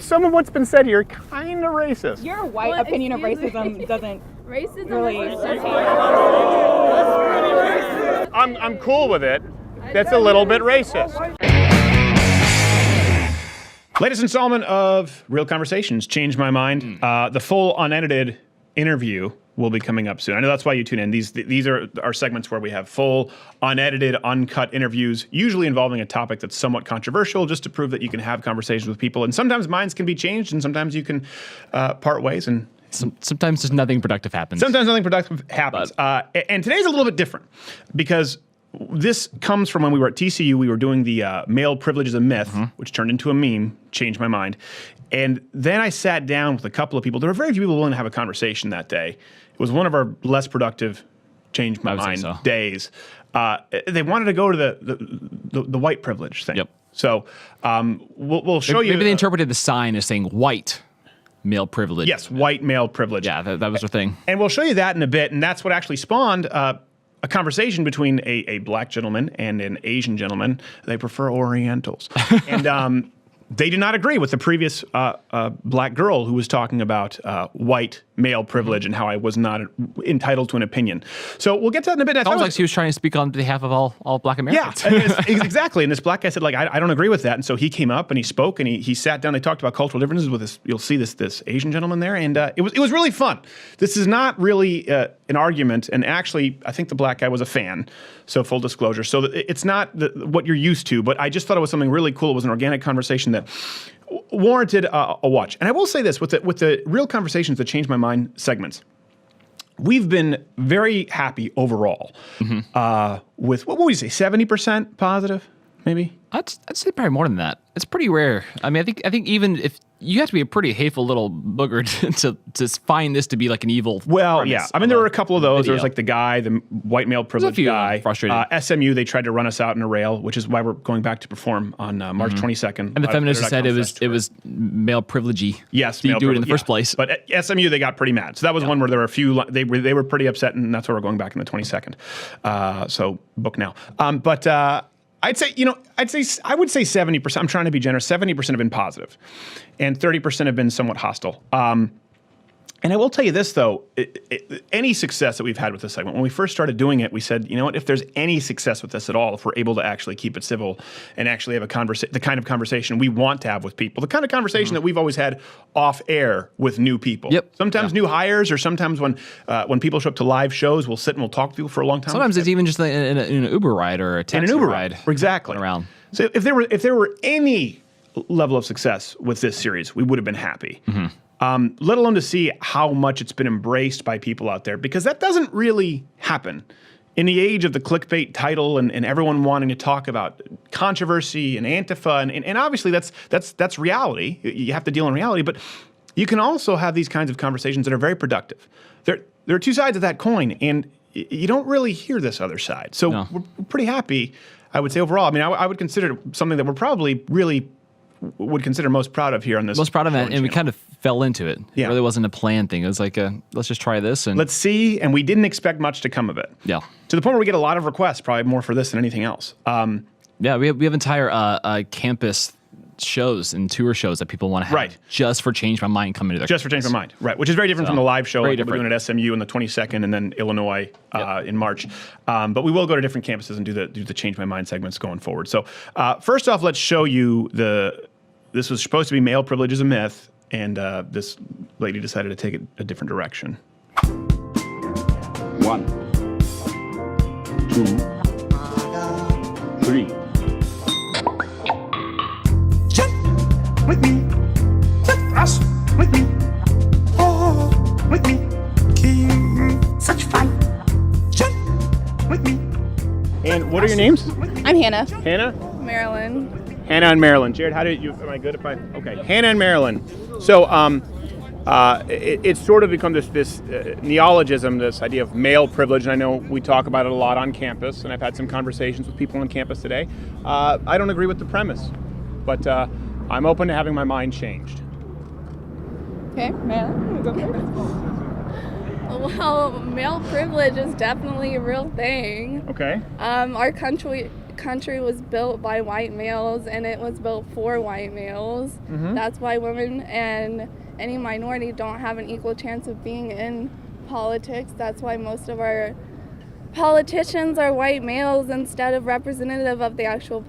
some of what's been said here kind of racist. Your white opinion of racism doesn't Racism really. I'm cool with it. That's a little bit racist. Latest installment of Real Conversations, Change My Mind. The full unedited interview will be coming up soon. I know that's why you tune in. These are our segments where we have full, unedited, uncut interviews, usually involving a topic that's somewhat controversial, just to prove that you can have conversations with people. And sometimes minds can be changed, and sometimes you can part ways. And sometimes just nothing productive happens. Sometimes nothing productive happens. And today's a little bit different because this comes from when we were at TCU. We were doing the male privilege is a myth, which turned into a meme, changed my mind. And then I sat down with a couple of people. There were very few people willing to have a conversation that day. It was one of our less productive change my mind days. They wanted to go to the white privilege thing. Yep. So we'll show you. Maybe they interpreted the sign as saying white male privilege. Yes, white male privilege. Yeah, that was their thing. And we'll show you that in a bit. And that's what actually spawned a conversation between a black gentleman and an Asian gentleman. They prefer Orientals. And they did not agree with the previous black girl who was talking about white male privilege and how I was not entitled to an opinion. So we'll get to that in a bit. Sounds like she was trying to speak on behalf of all black Americans. Yeah, exactly. And this black guy said, like, I don't agree with that. And so he came up and he spoke and he sat down. They talked about cultural differences with this. You'll see this Asian gentleman there. And it was really fun. This is not really an argument. And actually, I think the black guy was a fan. So full disclosure. So it's not what you're used to. But I just thought it was something really cool. It was an organic conversation that warranted a watch. And I will say this, with the Real Conversations That Changed My Mind segments, we've been very happy overall with, what would you say, 70% positive, maybe? I'd say probably more than that. It's pretty rare. I mean, I think even if you have to be a pretty hateful little booger to find this to be like an evil. Well, yeah. I mean, there were a couple of those. Video. There was like the guy, the white male privilege guy. Frustrated. SMU, they tried to run us out in a rail, which is why we're going back to perform on March 22nd. And the feminists said it was male privilege-y. Yes, so you do it in the first place. But at SMU, they got pretty mad. So that was one where there were a few. They were pretty upset, and that's why we're going back in the 22nd. So book now. I would say 70%. I'm trying to be generous. 70% have been positive, and 30% have been somewhat hostile. And I will tell you this, though, any success that we've had with this segment, when we first started doing it, we said, you know what, if there's any success with this at all, if we're able to actually keep it civil and actually have the kind of conversation we want to have with people, the kind of conversation that we've always had off air with new people. Yep. Sometimes new hires, or sometimes when people show up to live shows, we'll sit and we'll talk to people for a long time. Sometimes it's even just in an Uber ride or a taxi ride. Exactly. Around. So if there were any level of success with this series, we would have been happy. Let alone to see how much it's been embraced by people out there, because that doesn't really happen. In the age of the clickbait title and everyone wanting to talk about controversy and Antifa, and obviously that's reality. You have to deal in reality, but you can also have these kinds of conversations that are very productive. There are two sides of that coin, and you don't really hear this other side. So we're pretty happy, I would say, overall. I mean, I would consider it something that we're probably really would consider most proud of here on this. Most proud of that, and we kind of fell into it. Yeah. It really wasn't a planned thing. It was like, let's just try this. And let's see, and we didn't expect much to come of it. Yeah. To the point where we get a lot of requests, probably more for this than anything else. Yeah, we have entire campus shows and tour shows that people want to have just for Change My Mind coming to their Just for Change My Mind, right, which is very different from the live show we're doing at SMU on the 22nd and then Illinois in March. But we will go to different campuses and do the Change My Mind segments going forward. So first off, let's show you this was supposed to be male privilege is a myth, and this lady decided to take it a different direction. 1, 2, 3. Jump with me, jump us with me, oh, with me, keep such fun. Jump with me. And what are your names? I'm Hannah. Hannah? Marilyn. Hannah and Marilyn. Jared, am I good if I? Okay, Hannah and Marilyn. So it's sort of become this neologism, this idea of male privilege, and I know we talk about it a lot on campus, and I've had some conversations with people on campus today. I don't agree with the premise, but I'm open to having my mind changed. Okay, Marilyn, go first. Well, male privilege is definitely a real thing. Okay. Our country country was built by white males and it was built for white males. That's why women and any minority don't have an equal chance of being in politics. That's why most of our politicians are white males instead of representative of the actual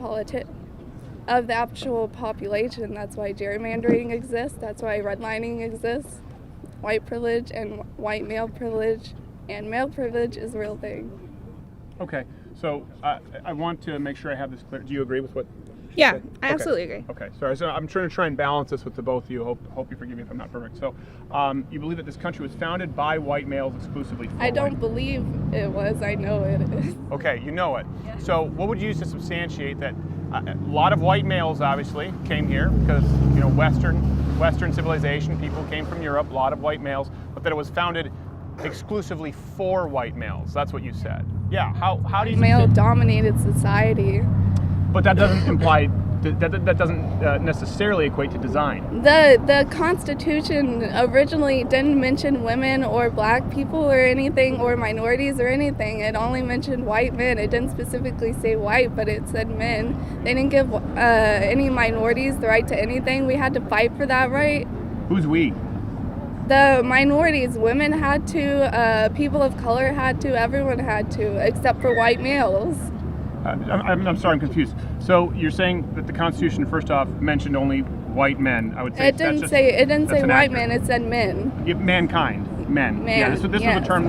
population. That's why gerrymandering exists. That's why redlining exists. White privilege and white male privilege and male privilege is a real thing. Okay, so I want to make sure I have this clear. Do you agree with what? Yeah, Okay. I absolutely agree. Okay, sorry. So I'm trying to and balance this with the both of you. Hope you forgive me if I'm not perfect. So, you believe that this country was founded by white males exclusively? For I don't white- believe it was. I know it is. Okay, you know it. So, what would you use to substantiate that? A lot of white males obviously came here because Western civilization. People came from Europe. A lot of white males, but that it was founded exclusively for white males. That's what you said. Yeah. How do you? Male-dominated society. But that doesn't imply that doesn't necessarily equate to design. The Constitution originally didn't mention women or black people or anything or minorities or anything. It only mentioned white men. It didn't specifically say white, but it said men. They didn't give any minorities the right to anything. We had to fight for that right. Who's we? The minorities, women had to, people of color had to, everyone had to, except for white males. I'm sorry, I'm confused. So you're saying that the Constitution, first off, mentioned only white men? I would say It didn't say white men. It said men. Mankind, men. Yeah, this was a yes. term.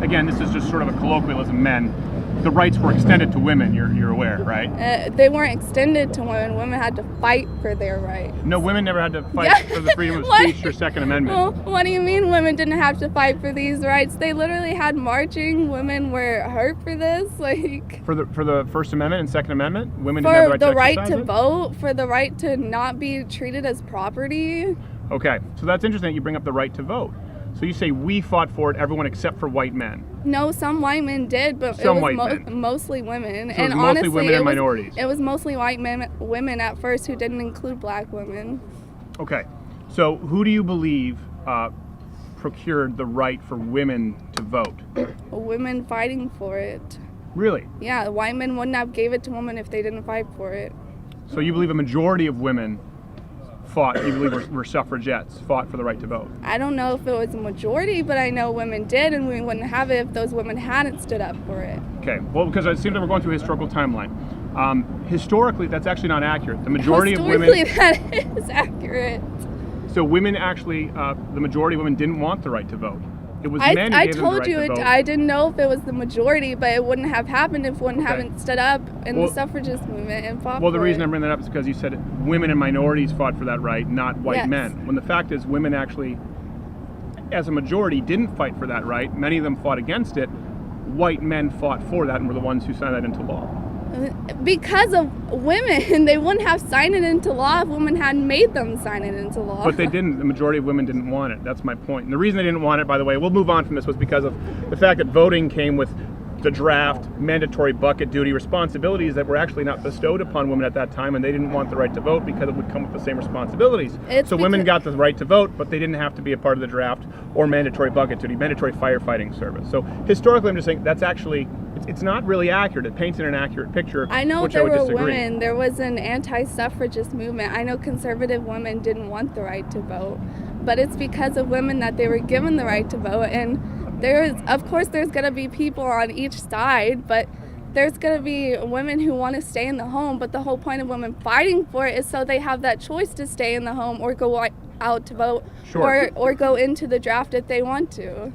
Again, this is just sort of a colloquialism. Men. The rights were extended to women. You're aware, right? They weren't extended to women. Women had to fight for their rights. No, women never had to fight for the freedom of What? speech or Second Amendment. Well, what do you mean women didn't have to fight for these rights? They literally had marching. Women were hurt for this, like For the First Amendment and Second Amendment, women didn't have for the the right right to to exercise it? vote, for the right to not be treated as property. Okay, so that's interesting that you bring up the right to vote. So you say we fought for it, everyone except for white men. No, some white men did, but Some it was white men. mostly women. So it was and mostly honestly, women and minorities. It was mostly white women at first who didn't include black women. Okay, so who do you believe procured the right for women to vote? Women fighting for it. Really? Yeah, white men wouldn't have gave it to women if they didn't fight for it. So you believe a majority of women you believe were suffragettes, fought for the right to vote? I don't know if it was a majority, but I know women did, and we wouldn't have it if those women hadn't stood up for it. Okay, well, because it seems like we're going through a historical timeline. Historically, that's actually not accurate. The majority of women... Historically, that is accurate. So women actually, the majority of women didn't want the right to vote. It was men who I gave them the told right you, to vote. I didn't know if it was the majority, but it wouldn't have happened if women Okay. haven't stood up in Well- the suffragist movement and fought Well, the for reason it. I bring that up is because you said women and minorities fought for that right, not white Yes. men. When the fact is women actually, as a majority, didn't fight for that right. Many of them fought against it. White men fought for that and were the ones who signed that into law. Because of women, they wouldn't have signed it into law if women hadn't made them sign it into law. But they didn't. The majority of women didn't want it. That's my point. And the reason they didn't want it, by the way, we'll move on from this, was because of the fact that voting came with the draft, mandatory bucket duty responsibilities that were actually not bestowed upon women at that time, and they didn't want the right to vote because it would come with the same responsibilities. It's So women because- got the right to vote, but they didn't have to be a part of the draft or mandatory bucket duty, mandatory firefighting service. So historically, I'm just saying that's actually, it's not really accurate. It paints an inaccurate picture, I know which there I would were disagree. women, there was an anti-suffragist movement. I know conservative women didn't want the right to vote, but it's because of women that they were given the right to vote. And of course there's going to be people on each side, but there's going to be women who want to stay in the home, but the whole point of women fighting for it is so they have that choice to stay in the home or go out to vote, Sure. or go into the draft if they want to.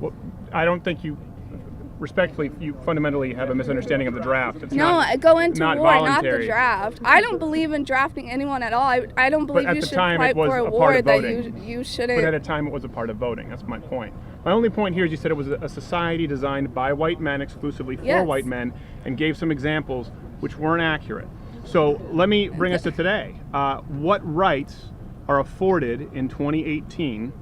Well, I don't think respectfully, you fundamentally have a misunderstanding of the draft. It's No, not, go into not war, not the voluntary. draft. I don't believe in drafting anyone at all. I don't believe at you the should time, it fight was for a a part war of that voting. you But shouldn't. at a time, it was a part of voting. That's my point. My only point here is you said it was a society designed by white men exclusively for Yes. white men, and gave some examples which weren't accurate. So let me bring us to today. What rights are afforded in 2018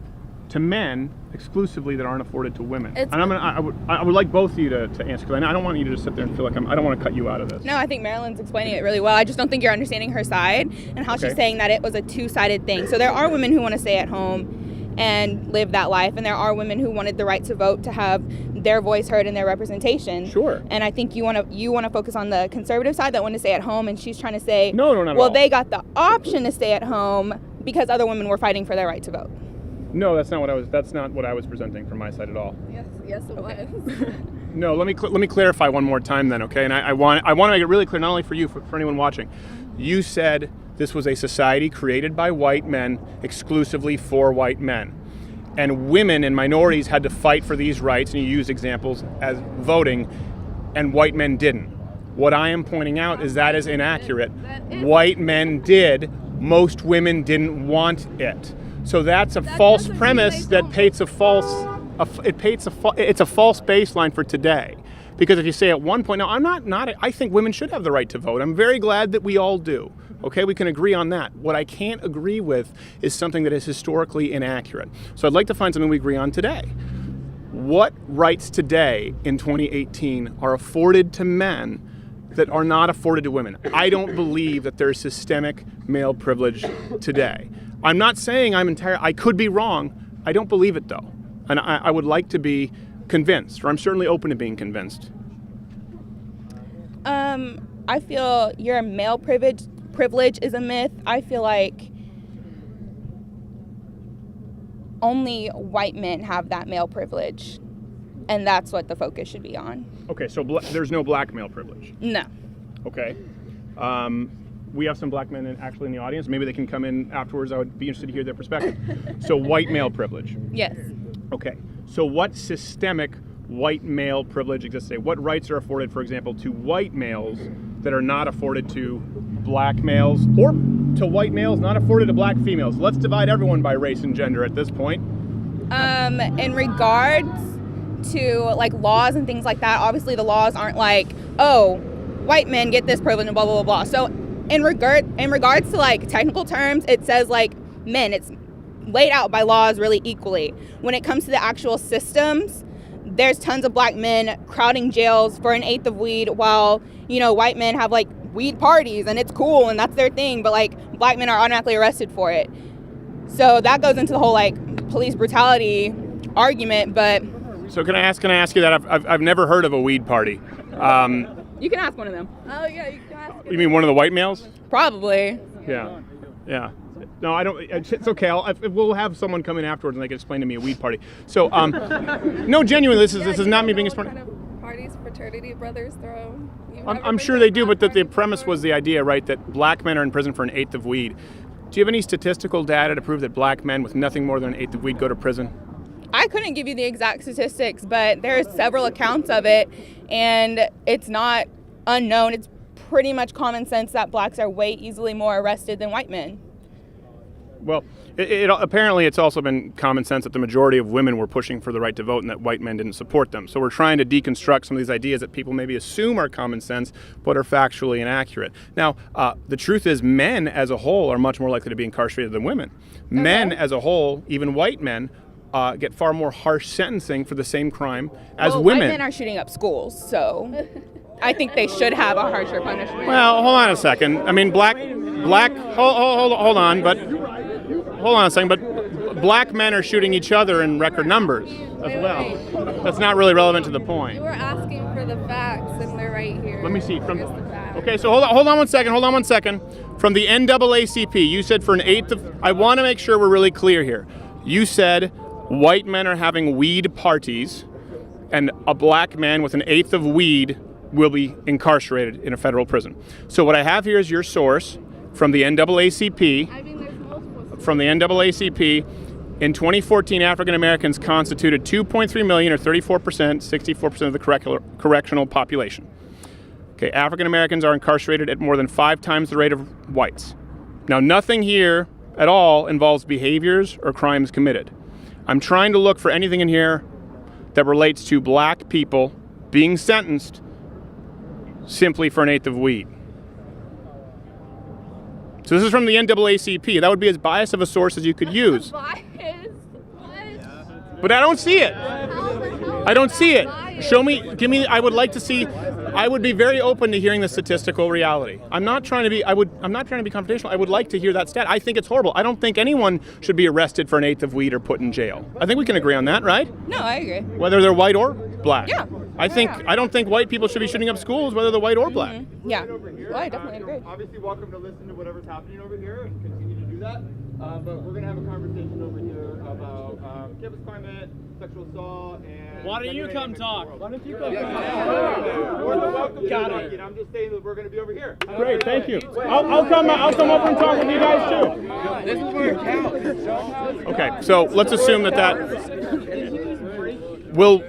to men exclusively that aren't afforded to women? It's- And I would like both of you to answer, because I don't want you to just sit there and feel like I don't want to cut you out of this. No, I think Marilyn's explaining it really well. I just don't think you're understanding her side and how Okay. she's saying that it was a two-sided thing. So there are women who want to stay at home and live that life, and there are women who wanted the right to vote, to have their voice heard and their representation. Sure. And I think you want to focus on the conservative side that want to stay at home, and she's trying to say, No, not at well, all. they got the option to stay at home because other women were fighting for their right to vote. No, that's not what I was presenting from my side at all. Yes, it was. No, let me clarify one more time then, okay? And I want to make it really clear, not only for you, for anyone watching. You said this was a society created by white men exclusively for white men. And women and minorities had to fight for these rights, and you use examples as voting, and white men didn't. What I am pointing out is that is inaccurate. White men did, most women didn't want it. So that's a false doesn't mean premise they that don't. paints a false it's a false baseline for today. Because if you say at one point, now I think women should have the right to vote. I'm very glad that we all do. Okay, we can agree on that. What I can't agree with is something that is historically inaccurate. So I'd like to find something we agree on today. What rights today in 2018 are afforded to men that are not afforded to women? I don't believe that there's systemic male privilege today. I'm not saying I could be wrong. I don't believe it though. And I would like to be convinced, or I'm certainly open to being convinced. I feel your male privilege is a myth. I feel like only white men have that male privilege, and that's what the focus should be on. Okay, so there's no black male privilege. No. Okay. We have some black men actually in the audience. Maybe they can come in afterwards. I would be interested to hear their perspective. So white male privilege. Yes. Okay. So what systemic white male privilege exists today? What rights are afforded, for example, to white males that are not afforded to black males, or to white males not afforded to black females? Let's divide everyone by race and gender at this point. In regards to like laws and things like that, obviously the laws aren't like, oh, white men get this privilege and blah blah blah blah. So in regards to like technical terms, it says like men. It's laid out by laws really equally. When it comes to the actual systems, there's tons of black men crowding jails for an eighth of weed, while white men have like weed parties and it's cool and that's their thing, but like black men are automatically arrested for it. So that goes into the whole like police brutality argument. But So can I ask you that? I've never heard of a weed party. you can ask one of them. Oh yeah, you can ask. You mean one of the white males? Probably. Yeah. No, I don't. It's okay. We'll have someone come in afterwards and they can explain to me a weed party. So, no, genuinely, this is not me being a smart. Kind of parties fraternity brothers throw. I'm sure they do, but the premise was the idea, right, that black men are in prison for an eighth of weed. Do you have any statistical data to prove that black men with nothing more than an eighth of weed go to prison? I couldn't give you the exact statistics, but there's several accounts of it, and it's not unknown. It's pretty much common sense that blacks are way easily more arrested than white men. Well, apparently it's also been common sense that the majority of women were pushing for the right to vote and that white men didn't support them. So we're trying to deconstruct some of these ideas that people maybe assume are common sense but are factually inaccurate. Now, the truth is men as a whole are much more likely to be incarcerated than women. Men as a whole, even white men, get far more harsh sentencing for the same crime as women. White men are shooting up schools, so I think they should have a harsher punishment. Well, hold on a second. I mean, hold on, but hold on a second. But black men are shooting each other in record numbers as well. That's not really relevant to the point. You were asking for the facts, and they're right here. Let me see. Here's the facts. Okay, so hold on one second. From the NAACP, you said for an eighth of. I want to make sure we're really clear here. You said white men are having weed parties, and a black man with an eighth of weed will be incarcerated in a federal prison. So what I have here is your source from the NAACP. I mean, there's multiple. From the NAACP, in 2014, African Americans constituted 2.3 million, or 34%, 64% of the correctional population. Okay, African Americans are incarcerated at more than 5 times the rate of whites. Now, nothing here at all involves behaviors or crimes committed. I'm trying to look for anything in here that relates to black people being sentenced simply for an eighth of weed. So this is from the NAACP. That would be as biased of a source as you could use. But I don't see it. I don't see it. Show me, I would like to see I would be very open to hearing the statistical reality. I'm not trying to be confrontational. I would like to hear that stat. I think it's horrible. I don't think anyone should be arrested for an eighth of weed or put in jail. I think we can agree on that, right? No, I agree. Whether they're white or black. Yeah. I don't think white people should be shooting up schools, whether they're white or black. Yeah. Well, I definitely agree. Obviously, welcome to listen to whatever's happening over here and continue to do that. But we're going to have a conversation over here about campus climate, sexual assault, and... Why don't you come talk? Why don't you come talk? More than welcome. Got to it. it. I'm just saying that we're going to be over here. Great, thank you. I'll come over and talk with you guys too. This is where it counts. Okay, so let's assume that will.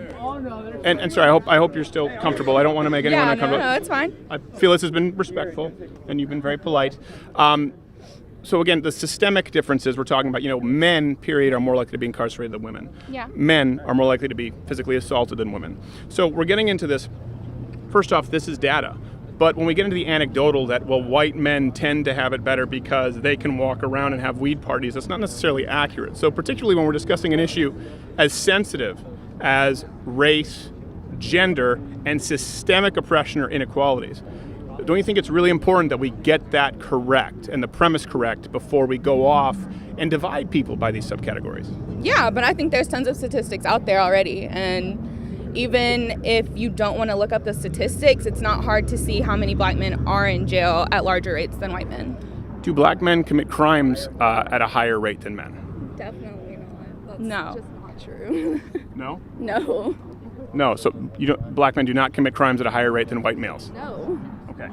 And sorry, I hope you're still comfortable. I don't want to make anyone Yeah, uncomfortable. no, it's fine. I feel this has been respectful, and you've been very polite. So again, the systemic differences we're talking about, men, period, are more likely to be incarcerated than women. Yeah. Men are more likely to be physically assaulted than women. So we're getting into this. First off, this is data. But when we get into the anecdotal that, white men tend to have it better because they can walk around and have weed parties, that's not necessarily accurate. So particularly when we're discussing an issue as sensitive as race, gender, and systemic oppression or inequalities, don't you think it's really important that we get that correct and the premise correct before we go off and divide people by these subcategories? Yeah, but I think there's tons of statistics out there already. And even if you don't want to look up the statistics, it's not hard to see how many black men are in jail at larger rates than white men. Do black men commit crimes at a higher rate than men? Definitely not. That's No. just not true. No? No. No, so black men do not commit crimes at a higher rate than white males? No. Okay.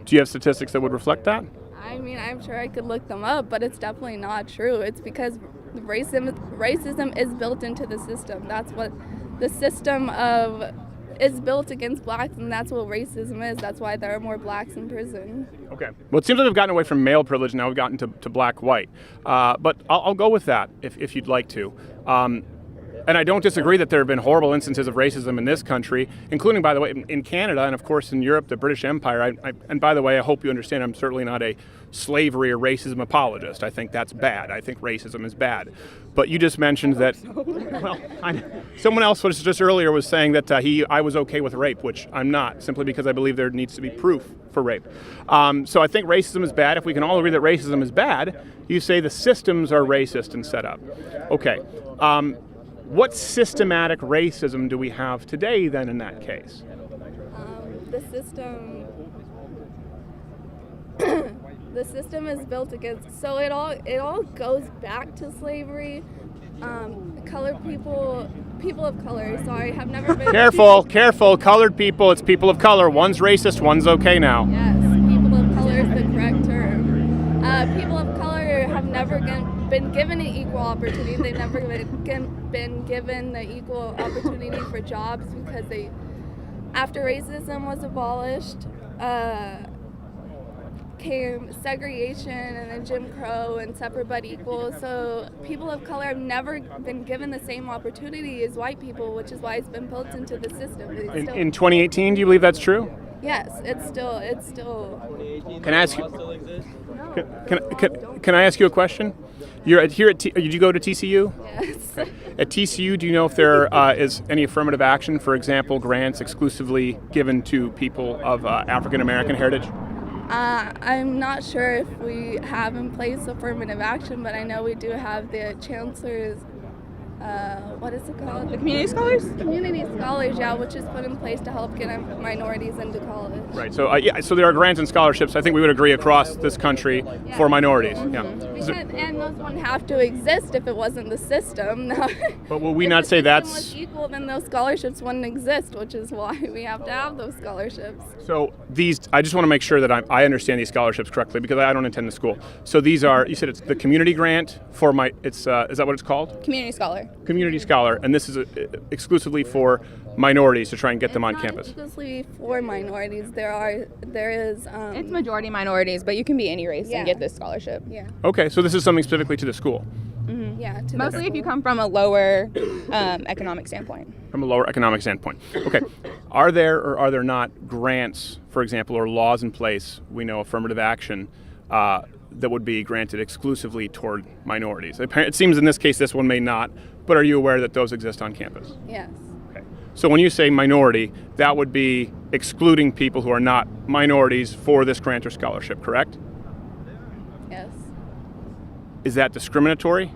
Do you have statistics that would reflect that? I mean, I'm sure I could look them up, but it's definitely not true. It's because racism is built into the system. That's what the system is built against blacks, and that's what racism is. That's why there are more blacks in prison. Okay. Well, it seems like we've gotten away from male privilege, now we've gotten to black-white. But I'll go with that if you'd like to. And I don't disagree that there have been horrible instances of racism in this country, including, by the way, in Canada and, of course, in Europe, the British Empire. And by the way, I hope you understand I'm certainly not a slavery or racism apologist. I think that's bad. I think racism is bad. But you just mentioned that, someone else was just earlier was saying that I was okay with rape, which I'm not, simply because I believe there needs to be proof for rape. So I think racism is bad. If we can all agree that racism is bad, you say the systems are racist and set up. Okay. What systematic racism do we have today then in that case? The system is built against, so it all goes back to slavery. Colored people of color, sorry, have never been... Careful, colored people, it's people of color. One's racist, one's okay now. Yes, people of color is the correct term. People of color have never been given an equal opportunity. They've never been given the equal opportunity for jobs because after racism was abolished, came segregation and then Jim Crow and separate but equal. So people of color have never been given the same opportunity as white people, which is why it's been built into the system. In 2018, do you believe that's true? Yes, it's still. Can I ask you? Can I ask you a question? You're here at did you go to TCU? Yes. At TCU, do you know if there is any affirmative action, for example, grants exclusively given to people of African American heritage? I'm not sure if we have in place affirmative action, but I know we do have the chancellor's, what is it called? The community scholars? Community scholars, yeah, which is put in place to help get minorities into college. Right. So so there are grants and scholarships. I think we would agree across this country for minorities. Yeah. And those wouldn't have to exist if it wasn't the system. But will we if not the say system that's was equal? Then those scholarships wouldn't exist, which is why we have to have those scholarships. so? I just want to make sure that I understand these scholarships correctly because I don't attend the school. So these are, you said it's the community grant for is that what it's called? Community scholar. Community scholar, and this is exclusively for minorities to try and get them on It's campus. not exclusively for minorities. There is. It's majority minorities, but you can be any race Yeah. and get this scholarship. Yeah. Okay, so this is something specifically to the school, Yeah. To Mostly if you come from a lower economic standpoint. from a lower economic standpoint. Okay, are there or are there not grants, for example, or laws in place, we know affirmative action, that would be granted exclusively toward minorities? It seems in this case this one may not, but are you aware that those exist on campus? Yes. Okay. So when you say minority, that would be excluding people who are not minorities for this grant or scholarship, correct? Yes. Is that discriminatory?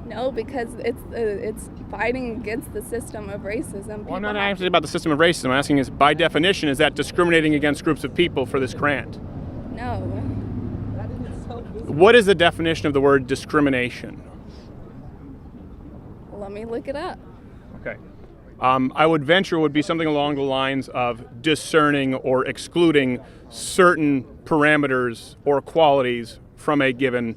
No, because it's fighting against the system of racism. Well, I'm not asking about the system of racism. I'm asking is, by definition, is that discriminating against groups of people for this grant? No. What is the definition of the word discrimination? Let me look it up. Okay. I would venture it would be something along the lines of discerning or excluding certain parameters or qualities from a given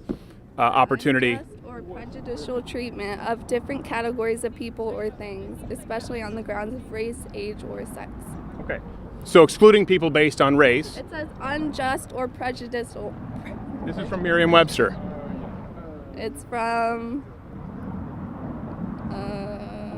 opportunity. Unjust or prejudicial treatment of different categories of people or things, especially on the grounds of race, age, or sex. Okay. So excluding people based on race. It says unjust or prejudicial. This is from Merriam-Webster. It's from.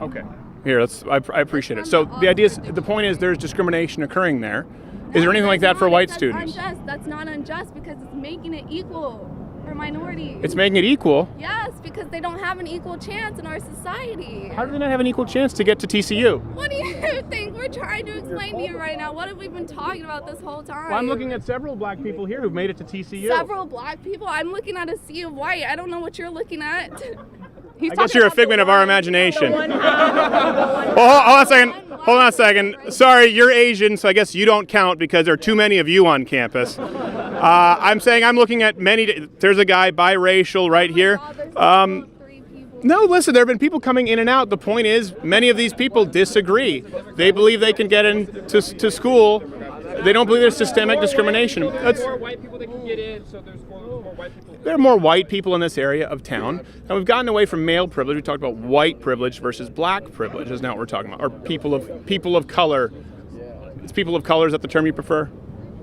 Okay. Here, I appreciate it. So the point is there's discrimination occurring there. Is there anything like that for white students? Unjust. That's not unjust because it's making it equal for minorities. It's making it equal. Yes, because they don't have an equal chance in our society. How do they not have an equal chance to get to TCU? What do you think? We're trying to explain to you right now. What have we been talking about this whole time? Well, I'm looking at several black people here who've made it to TCU. Several black people? I'm looking at a sea of white. I don't know what you're looking at. I guess you're a figment of our imagination. Well, hold on a second. Hold on a second. Sorry, you're Asian, so I guess you don't count because there are too many of you on campus. I'm saying I'm looking at many. There's a guy biracial right here. No, listen, there have been people coming in and out. The point is, many of these people disagree. They believe they can get into to school. They don't believe there's systemic discrimination. More white people that can get in, so there's more white people. There are more white people in this area of town, and we've gotten away from male privilege. We talked about white privilege versus black privilege. Is not what we're talking about. Or people of color. Is people of color, is that the term you prefer?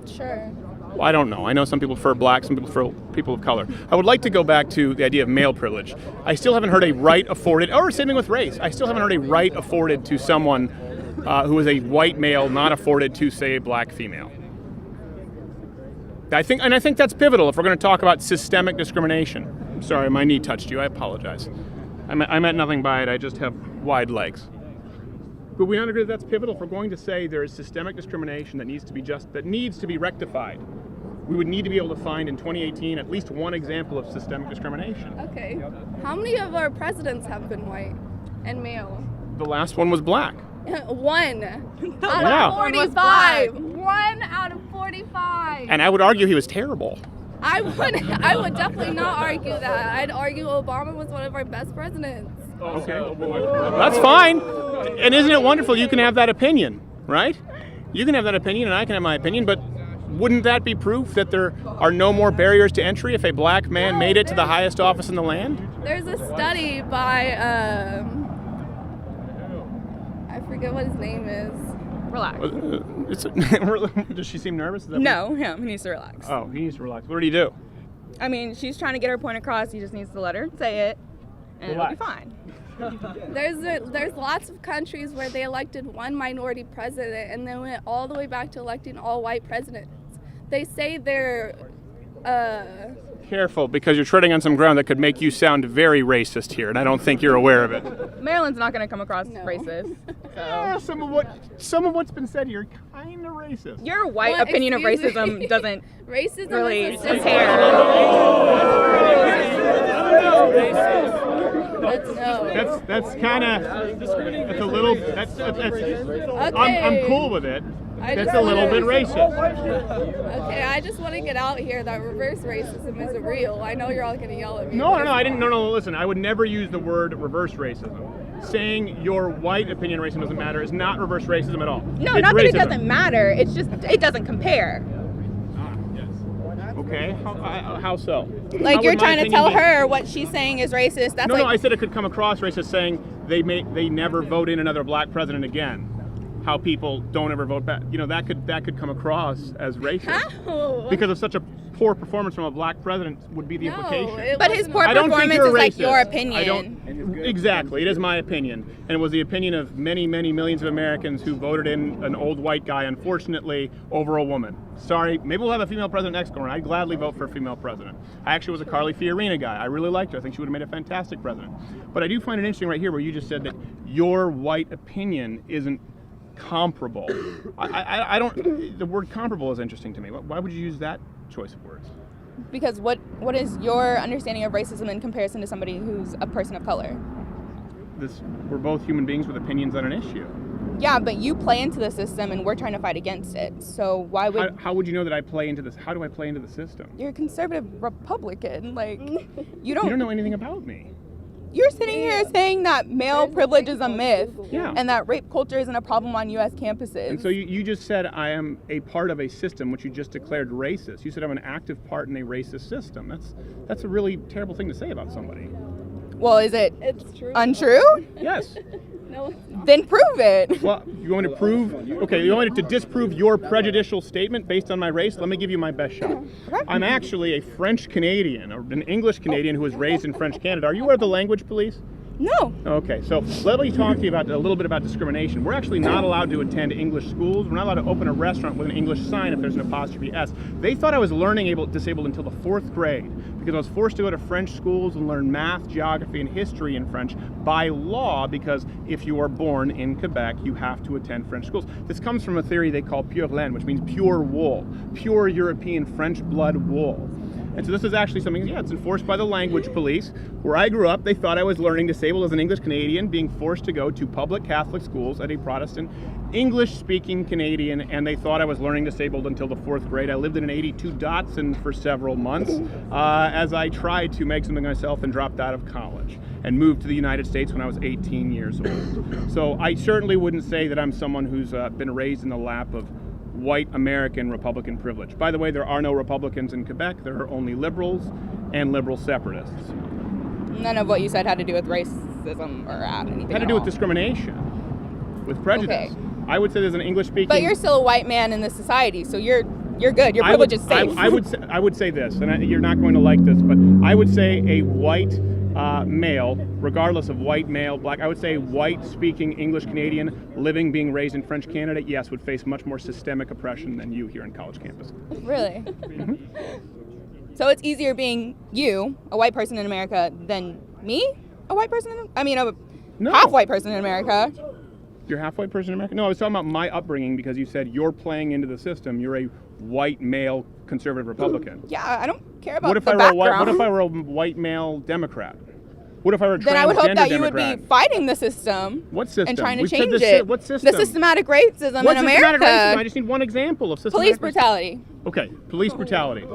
Sure. Well, I don't know. I know some people prefer black, some people prefer people of color. I would like to go back to the idea of male privilege. I still haven't heard a right afforded, or same thing with race. I still haven't heard a right afforded to someone who is a white male not afforded to, say, a black female. I think that's pivotal if we're going to talk about systemic discrimination. I'm sorry, my knee touched you. I apologize. I meant nothing by it. I just have wide legs. But we don't agree that that's pivotal. If we're going to say there is systemic discrimination that needs to be rectified, we would need to be able to find in 2018 at least one example of systemic discrimination. Okay. How many of our presidents have been white and male? The last one was black. One out Yeah. of 45. One out of 45. And I would argue he was terrible. I would definitely not argue that. I'd argue Obama was one of our best presidents. Okay. That's fine. And isn't it wonderful you can have that opinion, right? You can have that opinion and I can have my opinion, but wouldn't that be proof that there are no more barriers to entry if a black man made it to the highest office in the land? There's a study by, I forget what his name is. Relax. Does she seem nervous? Is that No, him. He needs to relax. Oh, he needs to relax. What did he do? I mean, she's trying to get her point across. He just needs to let her say it, and Relax. it'll be fine. There's lots of countries where they elected one minority president and then went all the way back to electing all white presidents. They say they're Careful, because you're treading on some ground that could make you sound very racist here, and I don't think you're aware of it. Maryland's not going to come across racist. Some of what's been said here kind of racist. Your white Well, opinion of excuse me. racism doesn't racism really is a system. compare. That's kind of that's a little that's I'm cool with it. That's a little bit racist. Okay, I just want to get out here that reverse racism isn't real. I know you're all gonna yell at me. No, I didn't. No. Listen, I would never use the word reverse racism. Saying your white opinion racism doesn't matter is not reverse racism at all. No, It's not that it racism. doesn't matter. It's just it doesn't compare. Okay, how so? Like How you're would my trying to opinion tell be- her what she's saying is racist. That's No, like I said it could come across racist saying they never vote in another black president again. How people don't ever vote back. You know, that could come across as racist. How? Because of such a poor performance from a black president would be the No, implication. it But his wasn't. poor I don't think performance you're is like racist. your I opinion. don't exactly. It is my opinion, and it was the opinion of many, many millions of Americans who voted in an old white guy, unfortunately, over a woman. Sorry, maybe we'll have a female president next go around. I'd gladly vote for a female president. I actually was a Carly Fiorina guy. I really liked her. I think she would have made a fantastic president. But I do find it interesting right here where you just said that your white opinion isn't comparable. I don't. The word comparable is interesting to me. Why would you use that choice of words? Because what is your understanding of racism in comparison to somebody who's a person of color? We're both human beings with opinions on an issue. Yeah, but you play into the system and we're trying to fight against it. So why would How would you know that I play into this? How do I play into the system? you're a conservative Republican? Like you You don't know anything about me. You're sitting here saying that male privilege is a myth Yeah. and that rape culture isn't a problem on U.S. campuses. And so you just said I am a part of a system which you just declared racist. You said I'm an active part in a racist system. That's a really terrible thing to say about somebody. Well, is it It's true. untrue? Yes. No. Then prove it. Well, you want me to prove? Okay, you want me to disprove your prejudicial statement based on my race? Let me give you my best shot. I'm actually a French Canadian, or an English Canadian who was raised in French Canada. Are you aware of the language police? No. Okay, so let me talk to you about a little bit about discrimination. We're actually not allowed to attend English schools. We're not allowed to open a restaurant with an English sign if there's an apostrophe S. They thought I was disabled until the 4th grade because I was forced to go to French schools and learn math, geography, and history in French by law, because if you are born in Quebec, you have to attend French schools. This comes from a theory they call pure laine, which means pure wool, pure European French blood wool. And so this is actually something, it's enforced by the language police. Where I grew up, they thought I was learning disabled as an English Canadian, being forced to go to public Catholic schools at a Protestant English-speaking Canadian, and they thought I was learning disabled until the 4th grade. I lived in an 82 Datsun for several months as I tried to make something of myself and dropped out of college and moved to the United States when I was 18 years old. So I certainly wouldn't say that I'm someone who's been raised in the lap of white American Republican privilege. By the way, there are no Republicans in Quebec. There are only liberals and liberal separatists. None of what you said had to do with racism or anything. It had to at do with all. discrimination, with prejudice. Okay. I would say there's an English-speaking. But you're still a white man in this society, so you're good. Your privilege is safe. I would say this, and you're not going to like this, but I would say a white male, regardless of white, male, black, I would say white-speaking English Canadian living, being raised in French Canada, yes, would face much more systemic oppression than you here on college campus. Really? So it's easier being you, a white person in America, than me, a white person? No. Half-white person in America. You're half white person in America? No, I was talking about my upbringing because you said you're playing into the system. You're a white male conservative Republican. Yeah, I don't care about What if the I were background. what if I were a white male Democrat? What if I were a transgender Then I would hope that you Democrat? would be fighting the system. What system? And trying to We've said change the it. what system? The systematic racism What's in systematic America. racism? I just need one example of systematic Police racism. brutality. Okay, police brutality.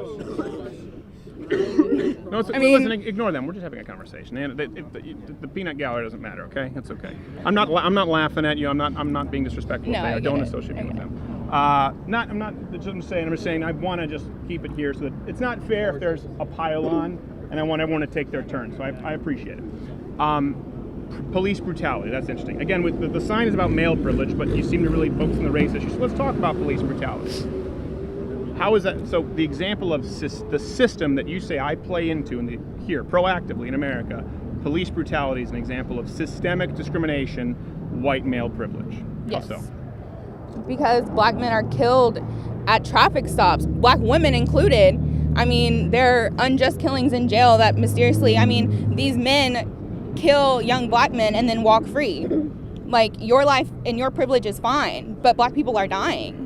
No, listen, ignore them. We're just having a conversation. And the peanut gallery doesn't matter. Okay, it's okay. I'm not laughing at you. I'm not being disrespectful. No, I get don't it. associate me I with get them. I'm just saying I want to just keep it here so that it's not fair if there's a pile on, and I want everyone to take their turn. So I appreciate it. Police brutality. That's interesting. Again, with the sign is about male privilege, but you seem to really focus on the race issue. So let's talk about police brutality. How is that? So the example of the system that you say I play into here proactively in America, police brutality is an example of systemic discrimination, white male privilege. Yes. How so? Because black men are killed at traffic stops, black women included. I mean, there are unjust killings in jail that mysteriously, these men kill young black men and then walk free. Like, your life and your privilege is fine, but black people are dying.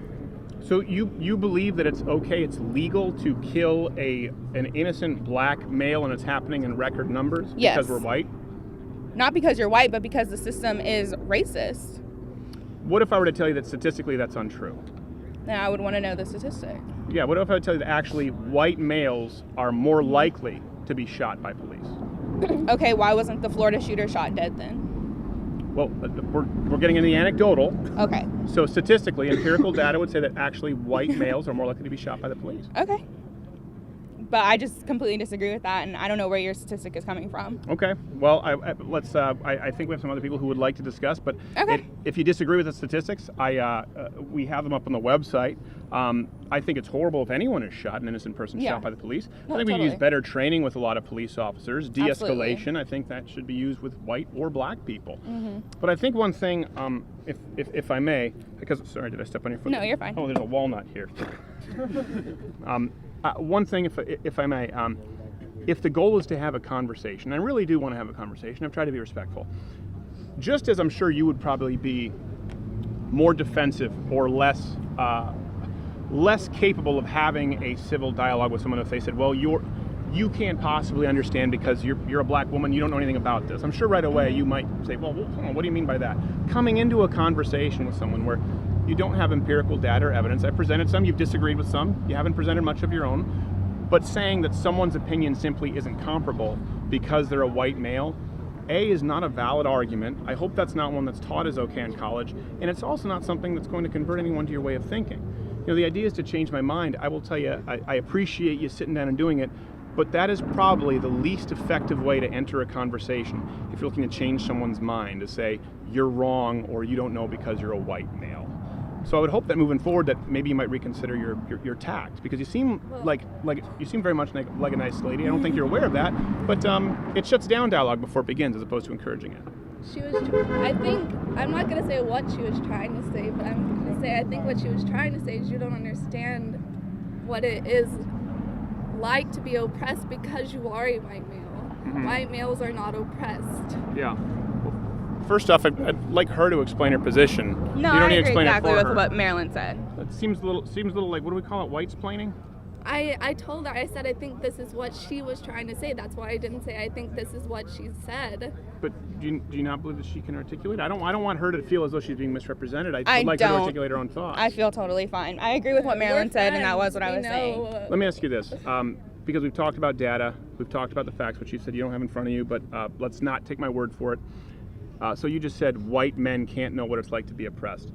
So you believe that it's okay, it's legal to kill an innocent black male and it's happening in record numbers Yes. because we're white? Not because you're white, but because the system is racist. What if I were to tell you that statistically that's untrue? Then I would want to know the statistic. Yeah, what if I would tell you that actually white males are more likely to be shot by police? Okay, why wasn't the Florida shooter shot dead then? Well, we're getting into the anecdotal. Okay. So statistically, empirical data would say that actually white males are more likely to be shot by the police. Okay. But I just completely disagree with that, and I don't know where your statistic is coming from. Okay. Well, I think we have some other people who would like to discuss, but Okay. if you disagree with the statistics, we have them up on the website. I think it's horrible if anyone is shot, an innocent person Yeah. shot by the police. No, I think we totally. use better training with a lot of police officers. De-escalation, Absolutely. I think that should be used with white or black people. Mm-hmm. But I think one thing, if I may, because sorry, did I step on your foot? No, you're fine. Oh, there's a walnut here. One thing, if I may, if the goal is to have a conversation, I really do want to have a conversation. I've tried to be respectful. Just as I'm sure you would probably be more defensive or less capable of having a civil dialogue with someone if they said, well, you can't possibly understand because you're a black woman, you don't know anything about this. I'm sure right away you might say, well, hold on, what do you mean by that? Coming into a conversation with someone where you don't have empirical data or evidence, I presented some, you've disagreed with some, you haven't presented much of your own, but saying that someone's opinion simply isn't comparable because they're a white male, A, is not a valid argument. I hope that's not one that's taught as okay in college, and it's also not something that's going to convert anyone to your way of thinking. You know, the idea is to change my mind. I will tell you, I appreciate you sitting down and doing it, but that is probably the least effective way to enter a conversation if you're looking to change someone's mind, to say you're wrong or you don't know because you're a white male. So I would hope that moving forward that maybe you might reconsider your tact, because you seem like you seem very much like a nice lady. I don't think you're aware of that, but it shuts down dialogue before it begins as opposed to encouraging it. She was, I think, I'm not going to say what she was trying to say, but I'm going to say I think what she was trying to say is you don't understand what it is like to be oppressed because you are a white male. Mm-hmm. White males are not oppressed. Yeah. Well, first off, I'd like her to explain her position. No, you don't I need to agree explain exactly it for with her. what Marilyn said. It seems a little like, what do we call it, white-splaining? I told her, I said I think this is what she was trying to say. That's why I didn't say I think this is what she said. But do you not believe that she can articulate? I don't want her to feel as though she's being misrepresented. I'd I like her to don't. articulate her own thoughts. I feel totally fine. I agree with what Marilyn We're said, and that was friends. what I was We saying. know. Let me ask you this, because we've talked about data, we've talked about the facts, which you said you don't have in front of you, but let's not take my word for it. So you just said white men can't know what it's like to be oppressed.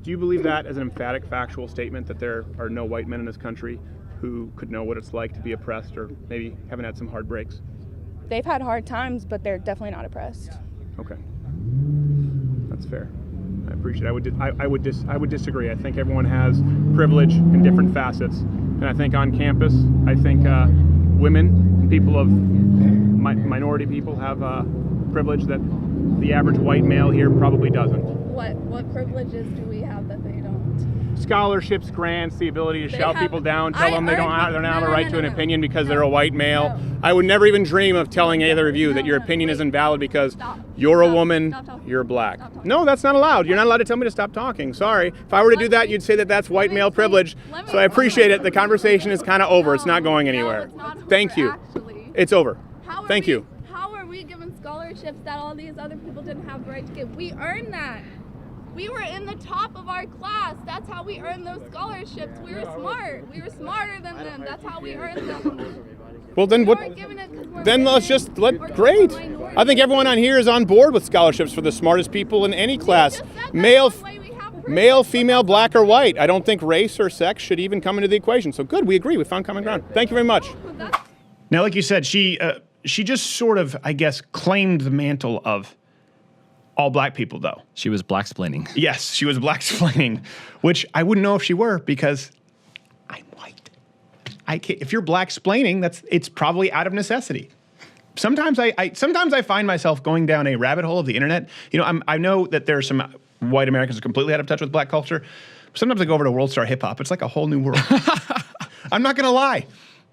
Do you believe that as an emphatic factual statement, that there are no white men in this country who could know what it's like to be oppressed, or maybe haven't had some hard breaks? They've had hard times, but they're definitely not oppressed. Okay, that's fair. I appreciate it. I would disagree. I think everyone has privilege in different facets, and I think on campus, I think women and people of minority people have privilege that the average white male here probably doesn't. What privileges do we have that they don't? Scholarships, grants, the ability to They shout have- people down, tell I them they don't argued- have a no, right no, to an no, no. opinion because No. they're a white male. No. I would never even dream of telling either of you that your No, opinion wait. isn't valid because Stop. you're a Stop. woman, Stop talking. you're black. Stop talking. No, that's not allowed. You're not allowed to tell me to stop talking. Sorry. If I were to do that, you'd say that that's white me male explain- privilege. let me So I appreciate it. The explain. conversation is kind of over. It's not going No, anywhere. it's not over, Thank you. actually. It's over. How are Thank we- you. How are we given scholarships that all these other people didn't have the right to get? We earned that. We were in the top of our class. That's how we earned those scholarships. We were smart. We were smarter than them. That's how we earned them. Well, then We what? weren't given it 'cause we're Then let's women just or 'cause great. we're minorities. I think everyone on here is on board with scholarships for the smartest people in any class. You just said that's Male, one way we have male, privilege. female, black or white. I don't think race or sex should even come into the equation. So good, we agree. We found common ground. Thank you very much. That's- Now, like you said, she just sort of, I guess, claimed the mantle of all black people, though. She was black-splaining. Yes, she was black-splaining, which I wouldn't know if she were because I'm white. If you're black-splaining, it's probably out of necessity. Sometimes I find myself going down a rabbit hole of the internet. You know, I know that there are some white Americans who are completely out of touch with black culture. Sometimes I go over to World Star Hip Hop. It's like a whole new world. I'm not gonna lie.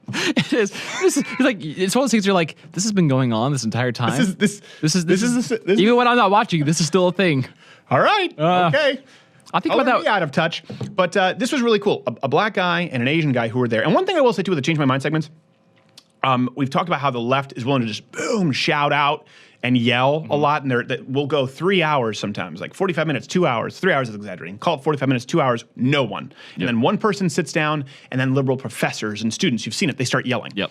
It is. It's like it's one of those things you're like, this has been going on this entire time. This is Even when I'm not watching, this is still a thing. all right. Okay. I think I'll about never that. be out of touch. But this was really cool. A black guy and an Asian guy who were there. And one thing I will say too with the Change My Mind segments, we've talked about how the left is willing to just boom, shout out and yell a lot. And we'll go 3 hours sometimes, like 45 minutes, 2 hours. 3 hours is exaggerating. Call it 45 minutes, 2 hours, no one. And then one person sits down, and then liberal professors and students, you've seen it, they start yelling. Yep.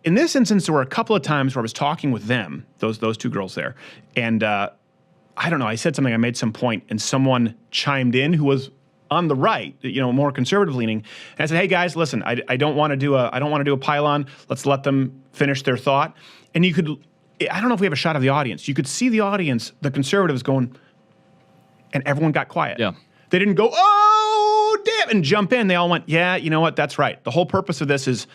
In this instance, there were a couple of times where I was talking with them, those two girls there, and I don't know, I said something, I made some point, and someone chimed in who was on the right, you know, more conservative leaning, and I said, "Hey guys, listen, I don't want to do a pylon. Let's let them finish their thought." And you could, I don't know if we have a shot of the audience. You could see the audience, the conservatives going, and everyone got quiet. Yeah. They didn't go, "Oh damn," and jump in. They all went, "Yeah, you know what? That's right. The whole purpose of this is